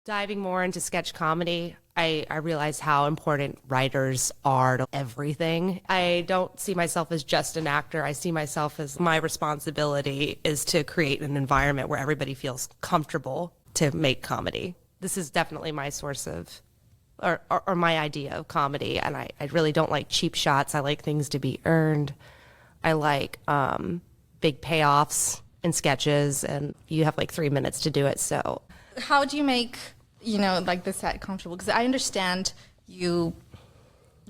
Diving more into sketch comedy, I realize how important writers are to everything. I don't see myself as just an actor. I see myself as my responsibility is to create an environment where everybody feels comfortable to make comedy. This is definitely my source of, or my idea of comedy. And I really don't like cheap shots. I like things to be earned. I like big payoffs in sketches, and you have like 3 minutes to do it. So how do you make, like the set comfortable? Because I understand you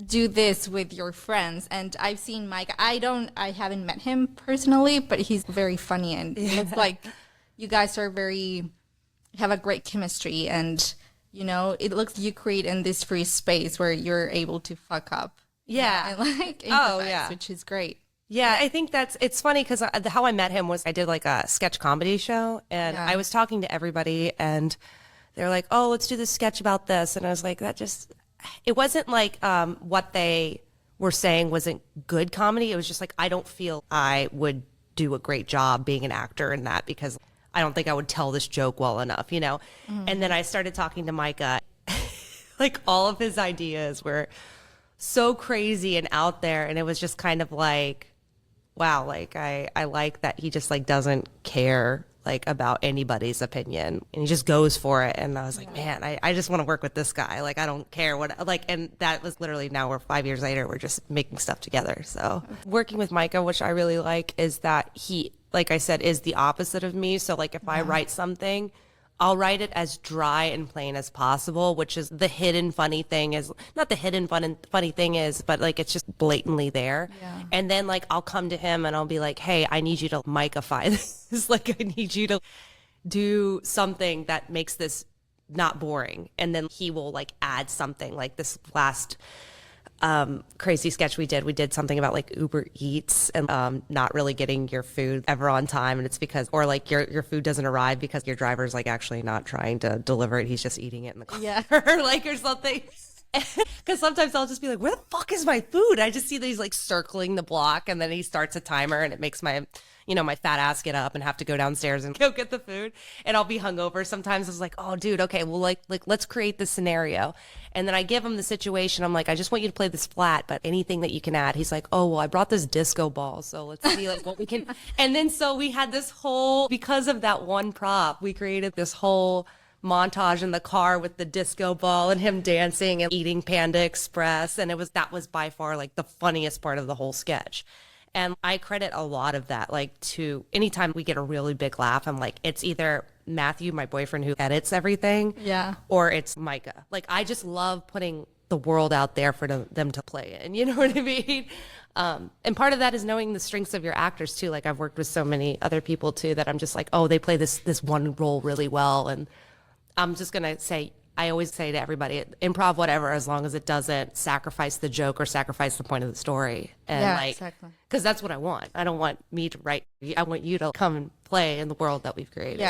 do this with your friends, and I've seen Mike. I haven't met him personally, but he's very funny, and it looks like you guys have a great chemistry, and it looks you create in this free space where you're able to fuck up. Yeah. And improvise, which is great. Yeah, I think it's funny because how I met him was I did like a sketch comedy show, and I was talking to everybody, and they're like, oh, let's do this sketch about this. And I was like, it wasn't like what they were saying wasn't good comedy. It was just like, I don't feel I would do a great job being an actor in that because I don't think I would tell this joke well enough, Mm-hmm. And then I started talking to Micah. Like all of his ideas were so crazy and out there. And it was just kind of like, wow, like I like that he just like doesn't care like about anybody's opinion and he just goes for it. And I was like, man, I just want to work with this guy. Like, I don't care what, like, and that was literally now we're 5 years later, we're just making stuff together. So working with Micah, which I really like, is that he, like I said, is the opposite of me. So like if I write something, I'll write it as dry and plain as possible, which is the hidden funny thing is not the hidden funny thing is, but like it's just blatantly there. Yeah. And then like I'll come to him and I'll be like, hey, I need you to Micah-fy this. Like I need you to do something that makes this not boring. And then he will like add something like this last crazy sketch we did something about like Uber Eats and not really getting your food ever on time, and it's because or like your food doesn't arrive because your driver's like actually not trying to deliver it, he's just eating it in the car, like or something. Because sometimes I'll just be like, where the fuck is my food? I just see that he's like circling the block, and then he starts a timer, and it makes my my fat ass get up and have to go downstairs and go get the food. And I'll be hungover. Sometimes it's like, oh, dude, okay, well, like let's create this scenario. And then I give him the situation. I'm like, I just want you to play this flat, but anything that you can add. He's like, oh, well, I brought this disco ball, so let's see like what we can. And then so we had this whole, because of that one prop, we created this whole montage in the car with the disco ball and him dancing and eating Panda Express. And that was by far like the funniest part of the whole sketch. And I credit a lot of that, like to anytime we get a really big laugh, I'm like, it's either Matthew, my boyfriend who edits everything, or it's Micah. Like, I just love putting the world out there for them to play in, you know what I mean? And part of that is knowing the strengths of your actors too. Like I've worked with so many other people too that I'm just like, oh, they play this one role really well. And I'm just going to say, I always say to everybody, improv whatever, as long as it doesn't sacrifice the joke or sacrifice the point of the story. And exactly. Because that's what I want. I don't want me to write. I want you to come and play in the world that we've created,